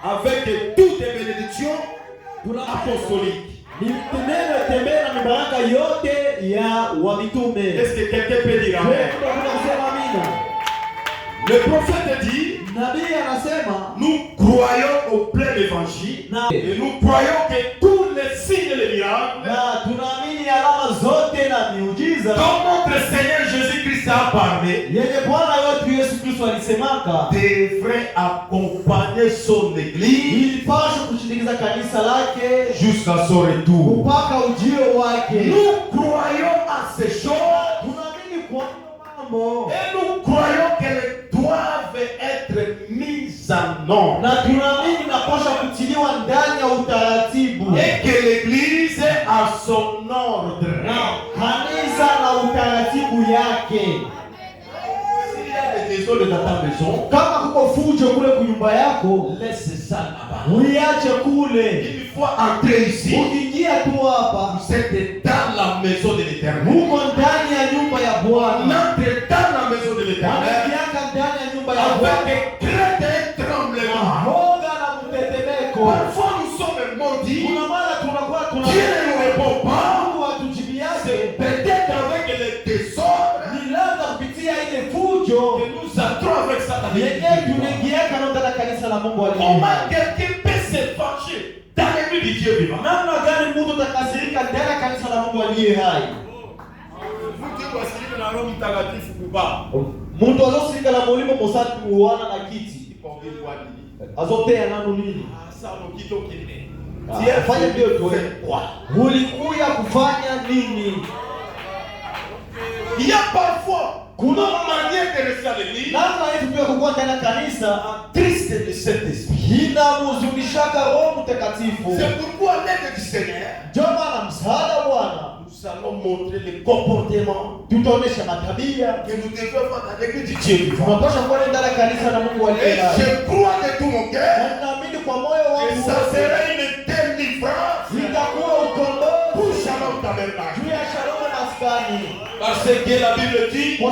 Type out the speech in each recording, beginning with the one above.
avec toutes les bénédictions apostoliques. Est-ce que quelqu'un peut dire amen? Le prophète dit, nous croyons au plein évangile et nous croyons que tous les signes et les miracles dont notre Seigneur Jésus-Christ a parlé devraient accompagner son église jusqu'à son retour. Nous croyons à ces choses et nous croyons qu'elles doivent être mises en ordre et que l'église a son ordre. S'il y a des désordres dans ta maison, laisse ça là-bas. Une fois entré ici, vous êtes dans la maison de l'Éternel. N'entrez dans la maison de l'Éternel avec crainte et tremblement. Parfois nous sommes maudits. Dieu ne nous répond pas. C'est peut-être avec les désordres que nous entrons avec ça dans l'église. Comment quelqu'un peut se fâcher dans l'église du Dieu vivant? Mundu azosirika na mulimo musati uwana na kiti. Azotea nano nini? Fanya ndio tu. Ulikuja kufanya nini? Il y a parfois une manière de rester à l'église. Namna yetu pia kukuwa ndani ya kanisa triste de cet esprit. Inamhuzunishaka Roho Mtakatifu. C'est pourquoi l'aide du Seigneur. Ndio maana msaada wa Bwana. Nous allons montrer les comportements que nous devons faire dans l'église du Dieu. Et je crois de tout mon cœur que ça sera une délivrance pour Shalom Tabernacle. Parce que la Bible dit, mon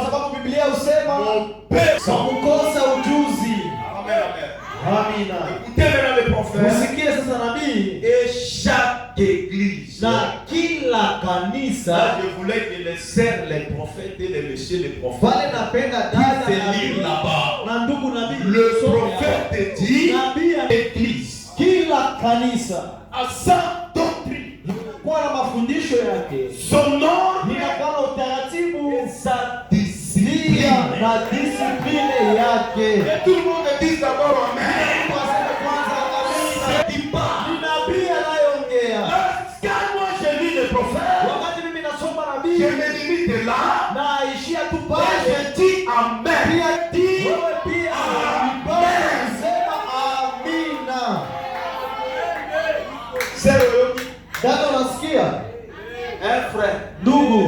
Père kukosa ujuzi. Amen. Écoutez maintenant les prophètes. Et chaque église. Na kila kanisa. Là, je voulais que les sœurs, les prophètes et les messieurs, les prophètes. Lire là-bas. Le prophète dit église. Kila kanisa. À sa doctrine. Kwa na mafundisho yake. Son nom. Inakuwa na utaratibu. Sa discipline. Na discipline yake. Et tout le monde dit d'abord amen. Je me limite là. Et je dis amen. Un frère. Ndugu.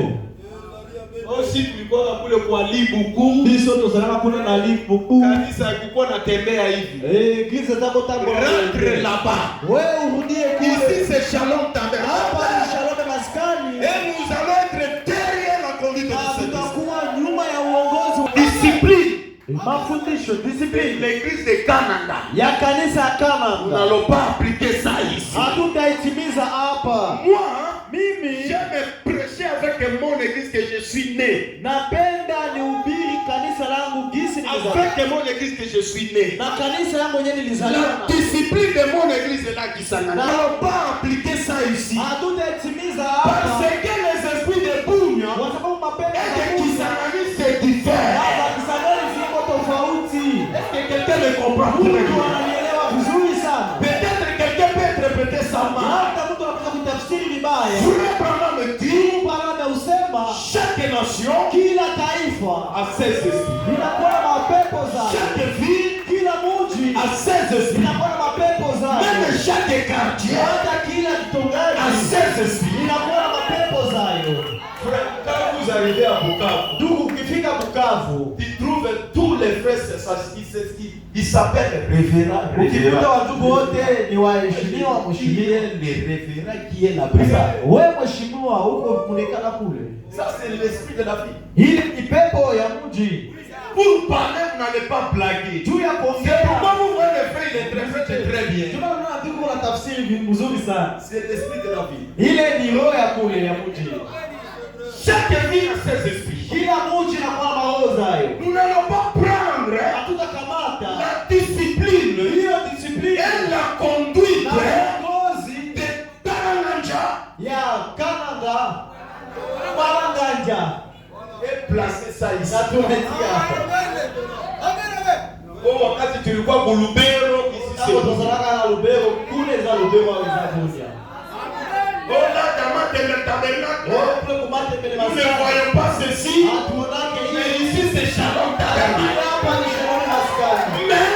Aussi tulikuwa kule kwa Libuku. Biso tozalaka kuna na Libuku. Kanisa ilikuwa natembea hivi. Kanisa zako tangu rentre là-bas. Wewe urudie kule. Ici c'est Shalom Tabernacle. Hapa ni Shalom Maskani. Et nous allons être derrière la conduite de ce tutakuwa nyuma ya uongozi. Discipline. Mafundisho, discipline. L'église de Canada. Ya kanisa ya Canada. Nous n'allons pas appliquer ça ici. Hatutaitimiza hapa. Moi, mimi j'aime prêcher avec mon église que je suis né. Napenda nihubiri kanisa langu gisi nilizaliwa. Avec mon église que je suis né. Na kanisa yangu yenyewe nilizaliwa. La discipline de mon église est là qui s'engage. Nous n'allons pas appliquer ça ici. Hatutaitimiza hapa. Parce que les esprits de Bunya kwa sababu mapepo et de Kisangani c'est différent. Est-ce que quelqu'un me comprend? Peut-être quelqu'un peut interpréter ça mal. Frère Branham me dit, chaque nation a ses esprits. Chaque ville a ses esprits. Même chaque quartier a ses esprits. Frère, quand vous arrivez à Bukavu, tu trouves tous les frères qui s'appellent révérends. Le révérend qui est là-bas. Ça, c'est l'esprit de la vie. pour parler, vous n'allez pas blaguer. Juu ya C'est kuongea. pourquoi vous voyez le frère, il est très bien. Tunaona tuko na tafsiri mzuri sana. C'est l'esprit de la vie. Ile ni roho ya kule ya mji. Chaque ville a ses esprits. Kila mji na kwa maroho zayo. Nous n'allons pas prendre Hatutakamata la discipline hiyo discipline et la conduite na uongozi de Taranganja ya Kananga Maranganja et placer ça ici. na tumetia hapa. Kwa wakati tulikuwa Bulubero Hapo kisi tunataka na Lubero kule za Lubero wa Zabuja. Ola damate le tabernacle. Wewe kumate mbele Nous ne masana. voyons pas ceci. Hatuonake Mais hii. ici c'est Shalom Tabernacle. Hapa ni Shalom Maskani. Mais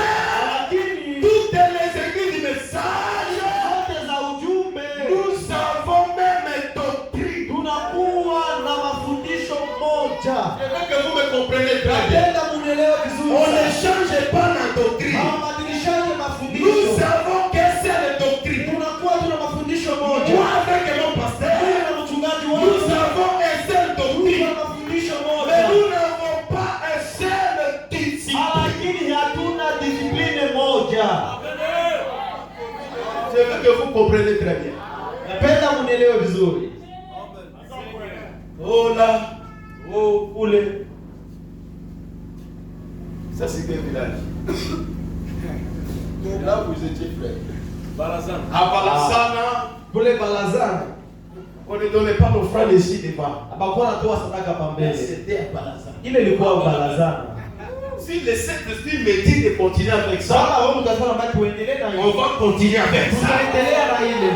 Lakini toutes les églises du message, zote za ujumbe nous avons même doctrine. tunakuwa na mafundisho moja. Je veux que vous me compreniez très bien. Napenda munielewe vizuri. On ne change pas la doctrine. Mabadilishaje mafundisho. Nous savons que c'est la doctrine. Tunakuwa tuna mafundisho moja. Moi avec mon pasteur, Wewe na mchungaji wangu. nous avons un seul doctrine. Tuna mafundisho Mais moja. nous n'avons pas un seul disciple. Lakini hatuna discipline moja. Je veux que vous compreniez très bien. Napenda munielewe vizuri. Oh là, oh kule. Ça c'est quel village? Là vous étiez frère. Barazan. À Balasana, Kule Balazana. on ne donnait pas nos frères ici devant. Hapakuwa natoa sadaka pa mbele. C'était à Balasana. Ile ilikuwa Balazana. Si le Saint-Esprit me dit de continuer avec ça, Sasa wewe utasema baki uendelee na on hiyo. va continuer avec ça. Tutaendelea na ile.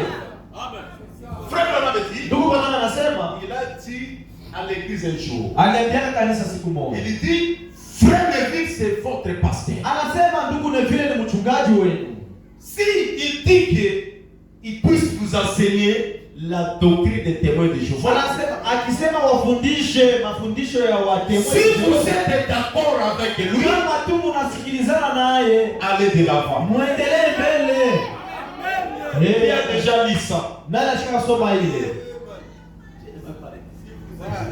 Frère Branham me dit, Ndugu bwana anasema il a dit à l'église un jour, aliambia kanisa siku moja. il dit, frère Neville, c'est votre pasteur. Anasema ndugu Neville ni mchungaji wenu. Si il dit qu'il puisse vous enseigner la doctrine des témoins de Jéhovah, Anasema akisema wafundishe mafundisho ya wateule. si vous êtes d'accord avec lui, kama tu mnasikilizana naye, allez de l'avant. muendelee mbele. Il a déjà lu ça. Nani ashika soma ile?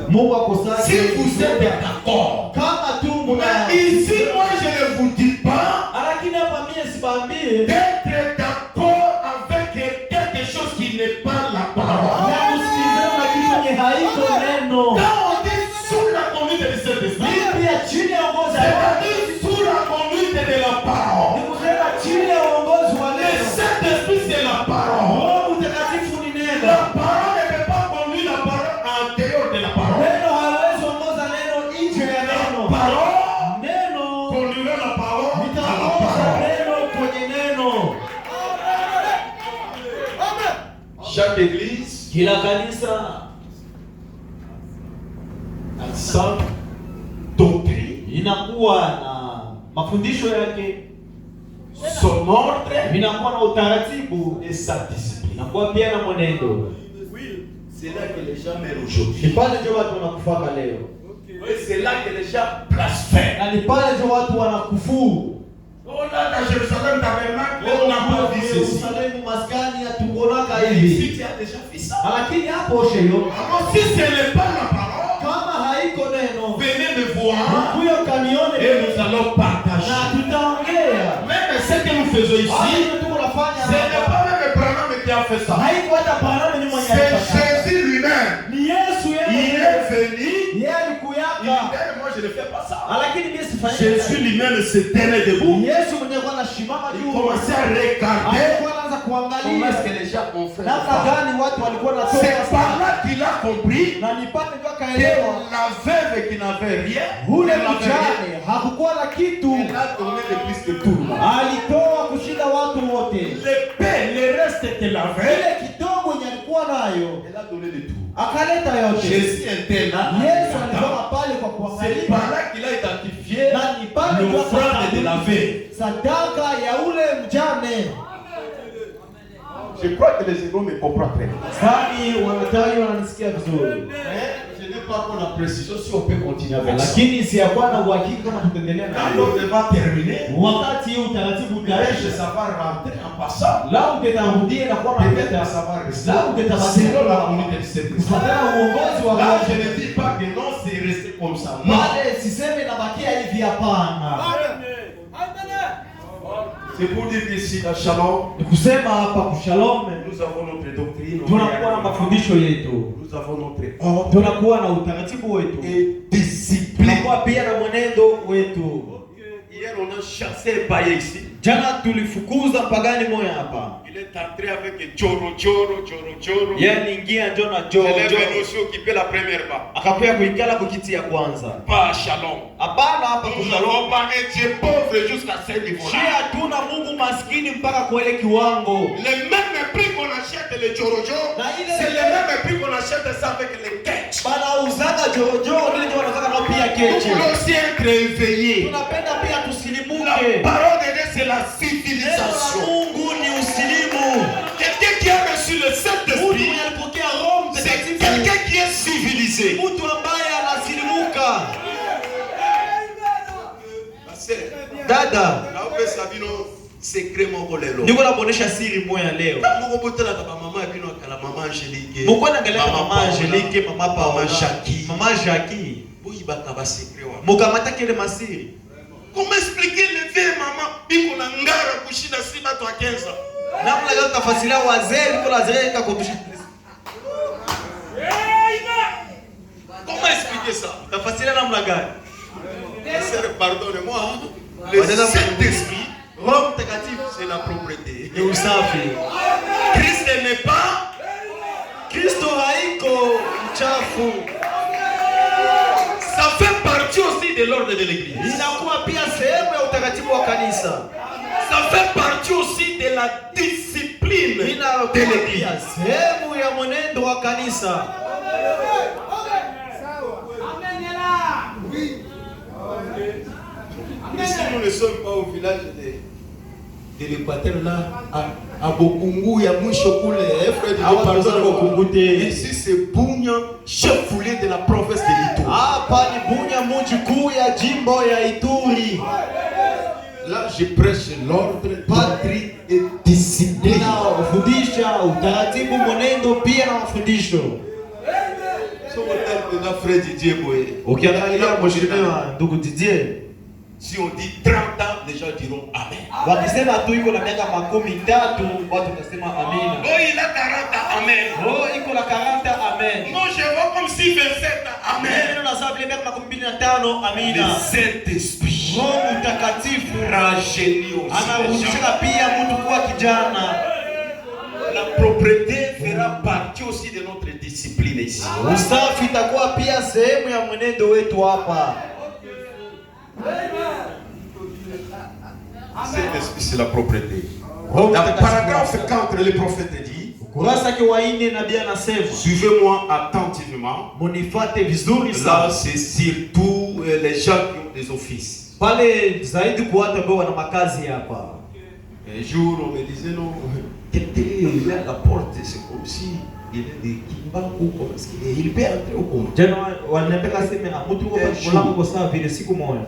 Mungu akosaki. Si vous êtes d'accord, Kama tu mna mais ici, moi je ne vous dis pas lakini hapa mimi sibambie d'être d'accord avec quelque chose qui n'est pas la parole. na kusikilizana na kitu yenye haiko neno. Quand on dit sous la conduite de cet esprit, Pia chini ya uongozi wa c'est-à-dire sous la conduite de la parole. ni kusema chini ya uongozi wa Et neno. cet esprit, c'est la parole. Roho Mtakatifu ni La neno. parole ne peut pas conduire la parole en dehors de la parole. Neno hawezi ongoza neno nje ya neno. Parole Neno conduira la parole à la litaongoza parole. neno kwenye neno. Chaque église Kila kanisa a sa doctrine, inakuwa na mafundisho yake, son ordre inakuwa na utaratibu, et sa discipline. inakuwa pia na mwenendo. C'est là que les gens meurent aujourd'hui. Ni pale ndio watu wanakufaka leo, Oui, c'est là que les gens blasphèment. na ni pale ndio watu wanakufuru. Oh là, dans Jérusalem tabernacle, on n'a pas dit ceci. Yerusalemu maskani hatukonaka Si hivi, tu as déjà fait ça. lakini hapo sheyo Alors, si ce n'est pas la parole, kama haiko neno, venez me voir huyo kanione et nous allons na partager. tutaongea. Même ce que nous faisons ici, Hii ndio tunafanya ce n'est hapa. pas même Branham qui a fait ça. Haiko hata parana nyuma ya C'est hapa. Jésus lui-même. Ni Yesu Il yeye. est venu. Yeye Il alikuyaka. dit, moi je ne fais pas ça. Lakini mimi sifanyi. Jésus lui-même se tenait debout. Yesu mwenyewe kwa anashimama Il juu. commençait à regarder Alikuwa anaanza comment kuangalia est-ce que les gens ont fait. namna gani watu walikuwa C'est natoka. par là qu'il a compris Na nipate ndio que akaelewa. la veuve qui n'avait rien, Ule elle n'avait mjane rien. hakukuwa na kitu. Elle a donné le plus que tout le monde. Alitoa kushinda watu wote. Le pain, le reste qu'elle avait, Ile kidogo yenye alikuwa nayo elle a donné de tout. akaleta yote. Jésus était là. Yesu alikuwa pale kwa C'est kuangalia. par là qu'il a identifié Na ni pale ndio l'offrande de la veuve. sadaka ya ule mjane. Je crois que les héros me comprennent très bien. Sani wanatari wananisikia vizuri. Je dis pas qu'on a précision si on peut continuer avec ça. Lakini si yakuwa na uhakika kama tutaendelea na Quand on va terminer, wakati hiyo utaratibu utaisha, ça va rentrer en passant. lao utarudia na kuwa Peut-être ça va rester. lao utatabaki Selon la volonté du Seigneur. kufuatana na uongozi wa Là, Mungu. je ne dis pas que non, c'est resté comme ça. Non. Pale siseme nabakia hivi, hapana. C'est pour dire qu'ici, à Shalom, Ni kusema hapa kushalom nous avons notre doctrine, tunakuwa na mafundisho yetu, nous avons notre ordre tunakuwa na utaratibu wetu, et discipline. tunakuwa pia na mwenendo wetu. Hier, on a chassé un païen ici. Jana tulifukuza mpagani moya hapa. Il est entré avec Choro. Yeye aliingia njo na jo Il est jo. venu aussi occuper la première barre. Akakuya kuikala kwa kiti ya kwanza. Pas à Shalom. Hapana hapa Nous kushalom. n'avons pas un Dieu pauvre jusqu'à ce Shia niveau-là. hatuna Mungu maskini mpaka kwa ile kiwango. Le même prix qu'on achète les Choro, c'est le même prix qu'on achète ça avec les ketch. Bana uzaga jojo ndio ndio wanataka nao pia Nous keche. voulons aussi être éveillés. Tunapenda pia La tusilimuke. parole de Dieu, c'est la Neno la civilisation. Mungu ni usilimu. Quelqu'un qui a reçu le Mtu Saint-Esprit, mwenye alipokea Roho c'est Mtakatifu. quelqu'un qui est civilisé. Mtu ambaye anasilimuka. Dada, Naomba sabino secret moko lelo. niko nabonesha siri moja leo. Moko botela ka mama bino kala mama Angelique. Mko naangalia mama Angelique, mama Paola, mama Jackie. mama Jackie. Boyi bakaba secret wa. Mukamata kile masiri. Comment expliquer le vieux maman biko na ngara kushinda si bato a 15 ans? Namna gani tafasiria wazee liko lazima kutusha. Comment expliquer ça? Tafasiria namna gani? Sœur, pardonnez-moi. Le Saint-Esprit, Roho Mtakatifu c'est la propriété. ni usafi. Christ n'est pas. Kristo haiko mchafu. Ça fait partie aussi de l'ordre de l'église. Inakuwa pia sehemu ya utakatifu wa kanisa. Ça fait partie aussi de la discipline de Inakuwa l'église. pia sehemu ya mwenendo wa kanisa. Ici, nous ne sommes pas au village de l'Équateur, là, à Bokungu, il y a Mouchokule, frère de pardon. Ici, c'est Bougna, chef foulé de la province de l'Ituri. Hapa ni Bunya, mji kuu ya jimbo ya Ituri. Là, je prêche l'ordre, patrie et discipline. Ninafundisha utaratibu, mwenendo pia na mafundisho. Frère Didier Boye. Ukiangalia mheshimiwa ndugu Didier, Si on dit 30 ans, les gens diront Amen. wakisema tu iko na miaka 13, watu watasema amina. Oh, il a 40 ans, Amen. Oh, iko na 40, amen. Non, je vois comme si 27 ans, Amen. Neno la sababu ile miaka 25, amina. Le Saint-Esprit Roho Mtakatifu rajeunit aussi. anarudisha pia mtu kuwa kijana. La propriété fera partie aussi de notre discipline ici. Usafi itakuwa pia sehemu ya mwenendo wetu hapa. Saint-Esprit, c'est la propriété. Roho Dans le Mtakatifu. paragraphe 4, le prophète dit Kurasa kwa 4 nabii anasema, suivez-moi attentivement. munifuate vizuri Là, sana. c'est surtout les gens qui ont des offices. Pale zaidi kwa watu ambao wana makazi hapa. Un jour, on me disait non, quelqu'un il est à la porte, c'est comme si il est de Kimbangu, comme si il peut entrer au Congo. Jana wananiambia sema mtu kwa mlango kwa saa vile siku moja.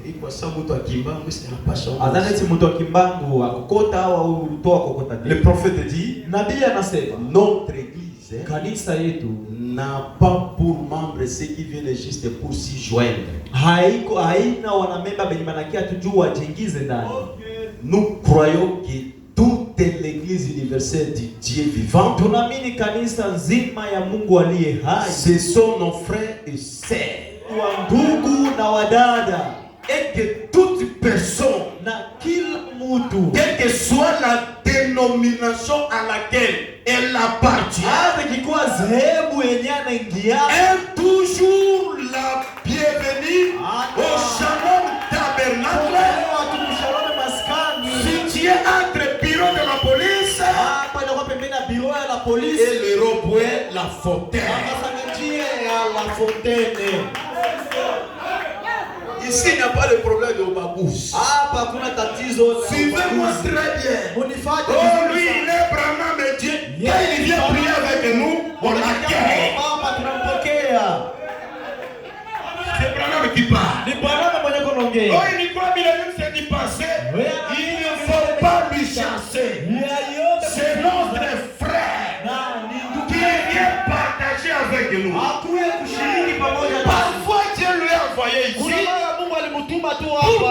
Iko sababu mtu akimbangu c'est la passion. Adhani si mtu wa Kimbangu akokota au utoa kokota. Le prophète dit Nabii anasema notre église kanisa yetu n'a pas pour membre ceux qui viennent juste pour s'y joindre. haina wanamemba benye manakia tu juu wajiingize ndani. Nous croyons que toute l'église universelle du Dieu vivant, Tunaamini kanisa nzima ya Mungu aliye hai, ce sont nos frères et sœurs. wa ndugu na wadada, Et que toute personne, na kila mtu, quelle que soit la dénomination à laquelle elle appartient, hata kikuwa zehebu yenye anaingia, est toujours la bienvenue au Shalom Tabernacle, tumshalome maskani situé entre bureau de la police hapa inakuwa pembeni ya biro ya la polisi et le rond-point La Fontaine. hapa njia ya La Fontaine. Ici, il n'y a pas de problème de babous. Hapa hakuna tatizo. Suivez-moi très bien. Munifuate Oh, lui, il est vraiment métier. Quand il vient prier avec nous, on l'accueille. hapa tunampokea. qui parle. Ni Branham mwenye kuongea. Oh, il croit bien que c'est du passé. Il ne faut pas lui chasser. C'est notre frère qui vient partager avec nous. Parfois Dieu lui a envoyé ici pour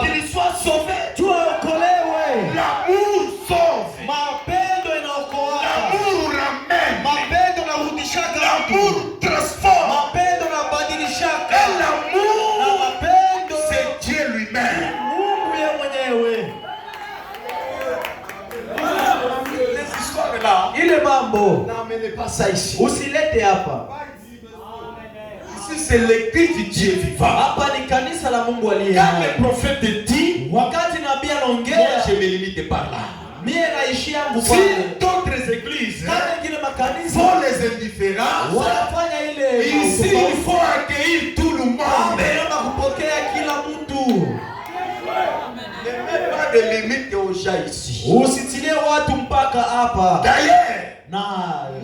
qu'il soit sauvé. L'amour sauve. L'amour ramène. L'amour transforme. Et l'amour, c'est Dieu lui-même. Les histoires là, Ile mambo n'amenez pas ça ici. usilete hapa. Ici c'est l'église du Dieu vivant. Hapa ni kanisa la Mungu aliye Quand hai. le prophète dit, Wakati nabii moi anaongea, je me limite par là. mie naishi yangu Si pale. d'autres églises Kama ingine makanisa font les indifférences, wanafanya ile ici il faut accueillir tout le monde. Naomba kupokea kila mtu. Ne mets pas de limite aux gens ici. Usitilie watu mpaka hapa. D'ailleurs, Na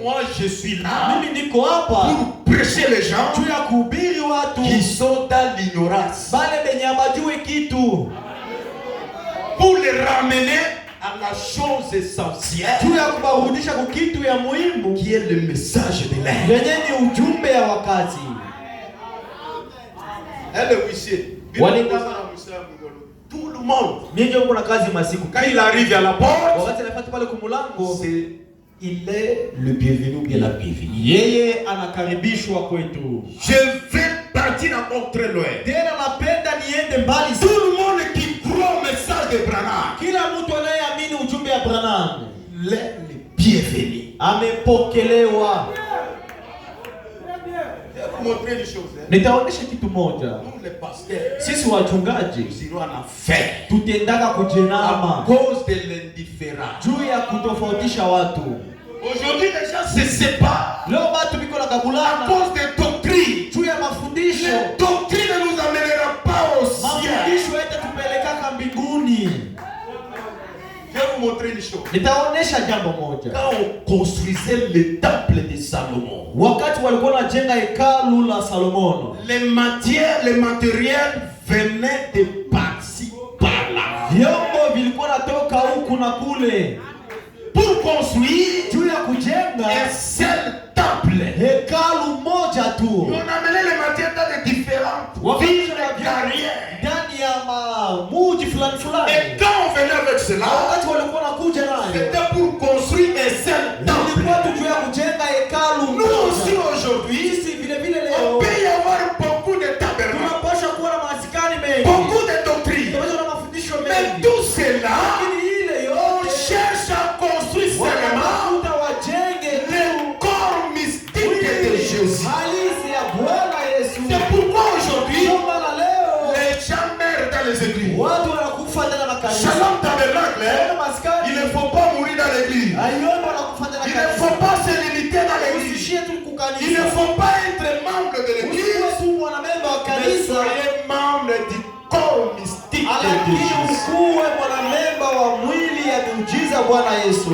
moi je suis là mimi niko hapa pour prêcher les gens juu ya kuhubiri watu qui sont dans l'ignorance, bale benye hawajui kitu, pour les ramener à la chose essentielle juu ya kubarudisha kwa kitu ya muhimu qui est le message de l'air. yenye ni ujumbe ya wakati. Elle est huissier. Tout le monde. Mimi ndio kuna kazi masiku. Quand il arrive à la porte, Wakati anafika pale kumulango, il est le bienvenu, bien la bienvenue. yeye anakaribishwa kwetu. Je vais partir encore très loin. Tena napenda niende mbali Tout sana. le monde qui croit au message de Branham, Kila mtu anayeamini ujumbe ya Branham il est le bienvenu. amepokelewa. Je vais vous montrer une chose. Nitaonyesha kitu moja. Nous les pasteurs, Sisi wachungaji nous irons en enfer tutendaka à kujenama cause de l'indifférence. juu ya kutofautisha watu. Aujourd'hui, les gens se séparent Leo watu biko na à kabulana cause des doctrines. juu ya mafundisho. Les doctrines ne nous amèneront pas au ciel. Mafundisho yatatupelekaka mbinguni. Je vais vous montrer une chose. Nitaonyesha jambo moja. Quand on construisait le temple de Salomon, Wakati walikuwa wanajenga hekalu la Salomono, les matériels venaient de par-ci, par-là. vyombo vilikuwa natoka huku na kule Pour construire juu ya kujenga un seul temple, hekalu moja tu. on amenait les matériels dans de différentes Wakati villes na et carrières. ndani ya muji fulani fulani. Et quand on venait avec cela, Wakati walikuwa nakuja nayo c'était pour construire un seul temple. ilikuwa tu juu ya kujenga hekalu Nous aussi moja. aujourd'hui, Sisi vile vile on leo peut y avoir beaucoup de tabernacles, tunapaswa kuwa na masikani mengi, beaucoup de doctrines. tunapaswa na mafundisho Mais mengi, tout cela, lakini ile on yote cherche à construire seulement wanakuta wajenge le corps mystique de Jésus. halisi ya Bwana Yesu. C'est pourquoi aujourd'hui, Ndio maana leo les gens meurent dans les églises. watu wanakufa ndani ya makanisa. Shalom tabernacle, Kuna maskani il ne faut pas mourir dans l'église. aiombe wanakufa ndani Il ya ne faut kanisa. pas se limiter dans l'église. Usishie tu Il ne kukanisa. faut pas être membre de l'église, Usiwe tu mwanamemba wa mais kanisa, soyez membre du corps mystique de lakini Jésus. ukuwe mwanamemba wa mwili ya miujiza Bwana Yesu.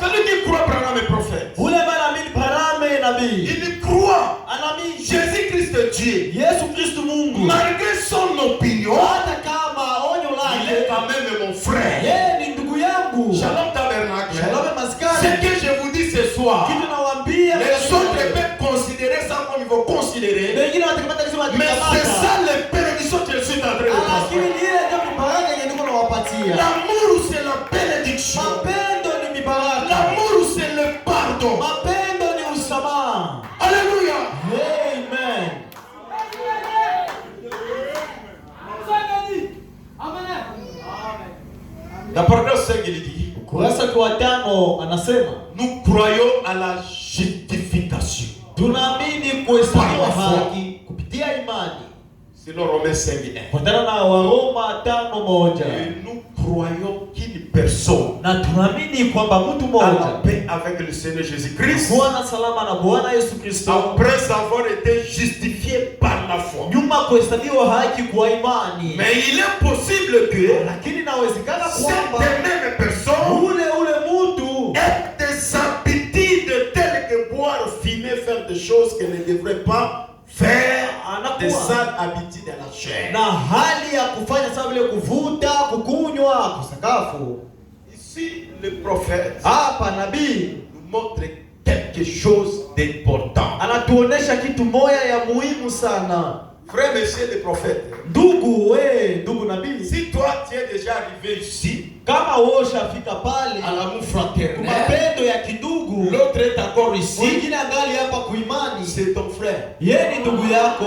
Celui qui croit Branham est prophète. Ule anaamini Branham nabii, Il croit anaamini Jésus-Christ Dieu. Yesu Kristo Mungu. Malgré son opinion, Hata kama onyo il est lake, quand même mon frère. yeye ni ndugu yangu. Shalom tabernacle. Shalom Ce maskani. que je vous dis ce soir, Kitu nawaambia les autres peuvent considérer ça comme ils vont considérer, wengine watakamata kisema mais c'est kikamata. ça les bénédictions que je suis en train de Lakini transmettre. ile ndio mibaraka yenye niko nawapatia. L'amour, c'est la bénédiction. Mapendo ni mibaraka. L'amour, c'est le pardon. Mapendo ni usamaha. Alléluia. Amen. Dans Paragraphe 5, il dit, Ukurasa kwa 5 anasema nous croyons à la justification. tunaamini kuhesabiwa Par la foi. haki kupitia imani. Selon Romains 5:1. Kufuatana na Waroma 5:1. Et nous croyons qu'une personne Na tunaamini kwamba mtu a mmoja la paix avec le Seigneur Jésus-Christ kuwa na salama na Bwana Yesu Kristo après avoir été justifié par la foi. nyuma kuhesabiwa haki kwa imani. Mais il est possible que Lakini inawezekana kwamba cette même personne ule mtu ait des habitudes telles que boire, fumer, faire des choses qu'elle ne devrait pas faire. anakuwa des sales habitudes à la chair. Na hali ya kufanya sawa vile kuvuta, kukunywa, kusakafu. Ici le prophète hapa nabii nous montre quelque chose d'important. Anatuonesha kitu moja ya muhimu sana. Frère, monsieur le prophète, ndugu nabii, si toi tu es déjà arrivé ici, kama wewe ushafika pale à l'amour fraternel, mapendo ya kidugu, l'autre est encore ici, mwingine angali hapa kuimani, c'est ton frère. Yeye ni ndugu yako.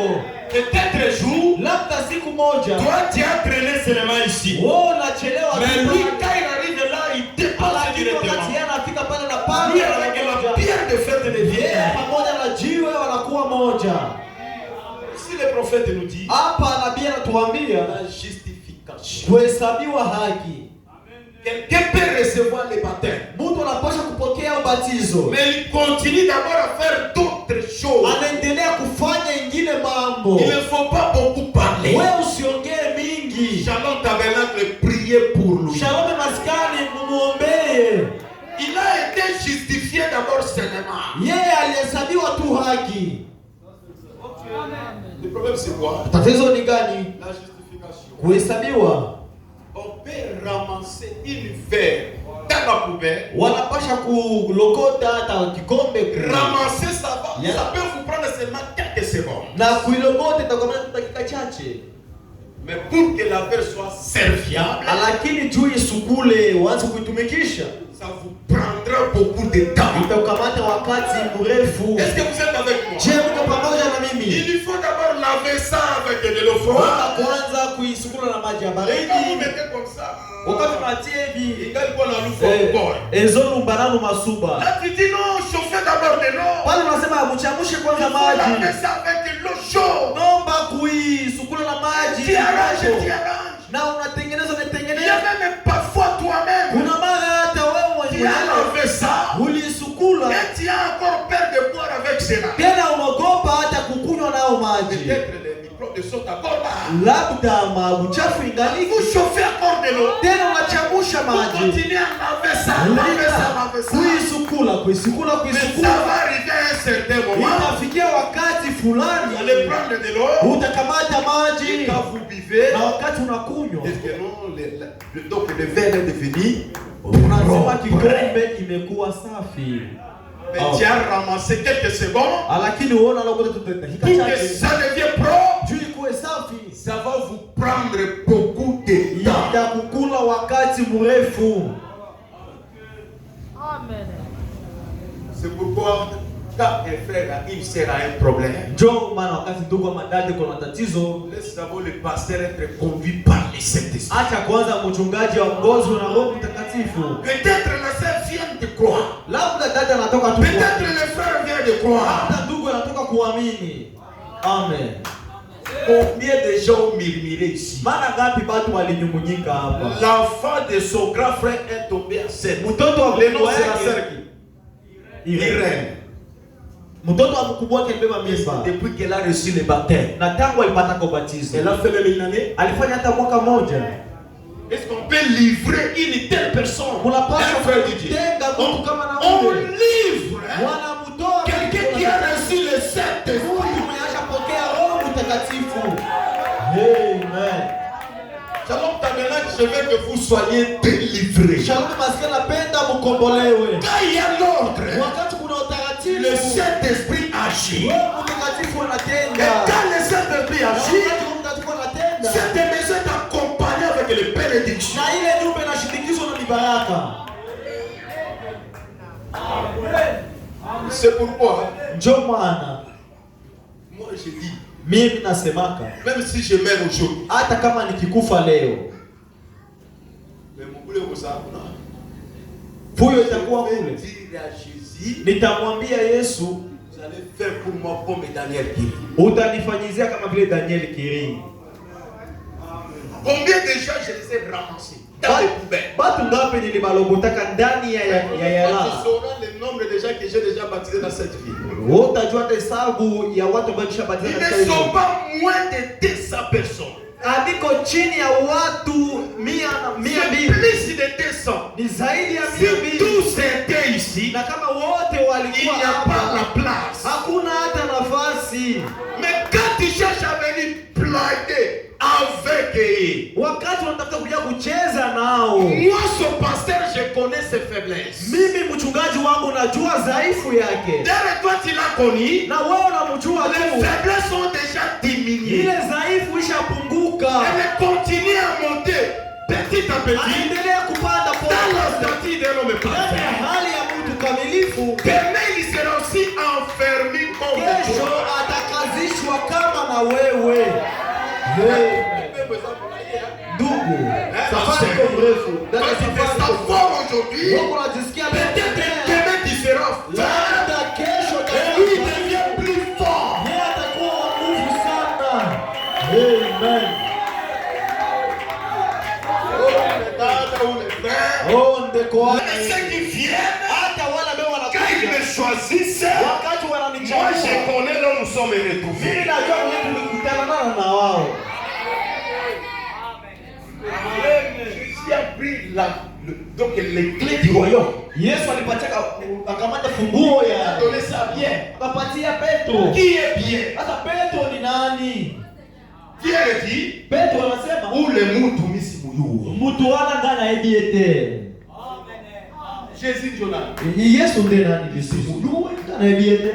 Peut-être jour, labda siku moja, toi tu as traîné seulement ici. Wewe unachelewa, mais lui quand il arrive là, il dépasse directement. Wakati anafika pale na pale, lui avec la pierre de fête de Dieu, pamoja na jiwe wanakuwa moja. Si le prophète nous dit, hapa nabii anatuambia la justification, kuhesabiwa haki. Quelqu'un peut recevoir le baptême, mtu anapaswa kupokea ubatizo, mais il continue d'abord à faire d'autres choses. Anaendelea kufanya ingine mambo. Il ne faut pas beaucoup parler. Wewe usiongee mingi. Shalom Tabernacle, priez pour lui. Shalom Maskani, mumuombee. Il a été justifié d'abord seulement. Yeye alihesabiwa tu haki. Le problème c'est quoi? Tatizo ni gani? La justification. Kuhesabiwa. On peut ramasser une verre dans la poubelle. Wanapasha kulokota hata kikombe. Ramasser ça va. Yeah. Ça peut vous prendre seulement quelques secondes. Na kuilokota itakwambia dakika chache. Mais pour que la verre soit serviable, lakini juu isukule uanze kuitumikisha, ça vous prendra beaucoup de temps. Itakamata wakati mrefu. Est-ce que vous êtes avec moi? Je, mko pamoja na mimi? Il faut d'abord laver ça avec de l'eau froide. Kwanza kuisukula na maji ya baridi. Vous mettez comme ça. Wakati unatia hivi, ingali kwa na lufu boy. Ezonu bananu masuba. Là tu dis non, chauffez d'abord de l'eau. Pale unasema mchamushe kwanza maji. Laver ça avec de l'eau chaude. Nomba kuisukula na maji. Tu arranges. Na unatengeneza Il y a même parfois toi-même. Kuna mara hata wewe tu as lavé ça. Ulisukula. Et tu as encore peur de boire avec cela. Tena unaogopa hata kukunywa nao maji. Peut-être les microbes de sont encore là. Labda uchafu ingali. Vous chauffez encore de l'eau. Tena unachamusha maji. Vous continuez à laver ça. Laver ça. Kuisukula. Mais ça va arriver à un certain moment. Itafikia wakati fulani. Vous allez prendre de l'eau. Utakamata maji. Et quand vous buvez. Na wakati unakunywa. Est-ce que non, donc le verre est devenu unasema kikombe kimekuwa safi. Mais tu as ramassé quelques secondes. Lakini uona lokota dakika chache. Pour que ça devienne propre. Juu ikuwe safi. Ça va vous prendre beaucoup de temps. Itakukula wakati mrefu. Amen. C'est pourquoi quand un frère a une sœur a un problème, Ndio maana wakati ndugu ama dada kuna tatizo, laisse d'abord le pasteur être conduit par le Saint-Esprit. Acha kwanza mchungaji aongozwe na Roho Mtakatifu. Peut-être la sœur vient de croire. Labda dada anatoka tu. Peut-être le frère vient de croire. Labda ndugu anatoka kuamini. Amen. Combien de gens ont murmuré ici? Mara ngapi watu walinyumunyika hapa? L'enfant de son grand frère est tombé enceinte. Mtoto wa le nom c'est la sœur qui? Irene. Mtoto wa mkubwa wake alibeba mimba. Depuis qu'elle a reçu le baptême. Na tangu alipata kubatizo. Elle a fait même une année. Alifanya hata mwaka mmoja. Est-ce qu'on peut livrer une telle personne? On livre. Quelqu'un qui a reçu le Saint-Esprit. Amen. Shalom Tabernacle, je veux que vous soyez délivrés. Shalom Maskani napenda mkombolewe. Quand il y a l'ordre, wakati kuna utaratibu, le Saint-Esprit agit. Roho Mtakatifu anatenda. Et quand le Saint-Esprit agit, cette maison est accompagnée avec les bénédictions. Na ile nyumba inashindikizwa na mibaraka. C'est pourquoi ndio maana moi je dis, mimi nasemaka, même si je meurs aujourd'hui, hata kama nikikufa leo, fuyo itakuwa kule, nitamwambia Yesu, vous allez faire pour moi comme Daniel Kiri. Utanifanyizia kama vile Daniel Kiri. Combien de gens je les ai ramassés dans les poubelles? Batu ngapi nilibalogotaka ndani ya yala. Tu sauras le nombre de gens que j'ai déjà baptisés dans cette vie. Utajua hesabu ya watu ambao nishabatiza katika hii. Ils ne sont pas moins de 200 personnes. Andiko chini ya watu 100. Plus de 200. Ni zaidi ya 200. Si tous étaient ici, na kama wote walikuwa hapa, il n'y a pas la place. Hakuna hata nafasi. Mais quand tu cherches à venir plaquer avec eux. Wakati wanatafuta kuja kucheza nao. Moi, son pasteur, je connais ses faiblesses. Mimi mchungaji wangu najua dhaifu yake. D'ailleurs, toi, tu l'as connu. Na wewe unamjua tu. Les faiblesses sont déjà diminuées. Ile dhaifu ishapunguka. Elle continue à monter petit à petit. Anaendelea kupanda dans la statue d'un homme parfait. hali ya mtu kamilifu. Demain, il sera aussi enfermé comme Kesho atakazishwa kama na wewe. Ndugu, safari iko mrefu. Ça fort aujourd'hui. Unajisikia peut-être demain tu seras fort. Kesho et lui devient plus fort. Yeye atakuwa wa nguvu sana. Amen. Oh, ndeko ceux qui viennent, hata wala leo quand ils wanakuja. me choisissent, Wakati moi wananichagua. je connais là où nous sommes Mimi retrouvés. najua kwenye tulikutana na wao. Jésus a pris donc les clés du royaume. Yesu alipatia akamata funguo ya Donner ça bien. akapatia Petro. Qui est bien? Sasa Petro ni nani? Qui est dit? Petro anasema Ule mtu misi muyuo. mtu wana ngana ebiete. Jésus Jonah. Yesu ndiye nani Yesu? Ngana ebiete.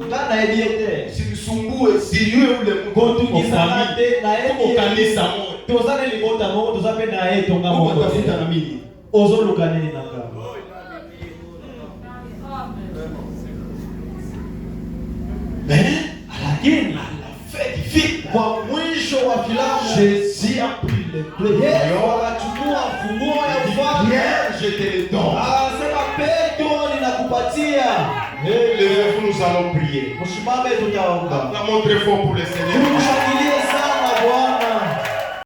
Ngana ebiete. Simsumbue siwe ule Kontu mtu kisanate na Tuko kanisa moja. Tozane libota mo tozape na yeye tonga Mungu mo. atafuta na mimi. Ozoluka nini na ngao? Lakini kwa mwisho wa filamu Jésus a pris les clés du Yesu royaume. akachukua funguo ya ufalme. Viens, je te les donne. Akasema Petro, ninakupatia. Levez-vous, nous allons prier. Msimame tutaomba. Acclamons très fort pour le Seigneur. Tumshangilie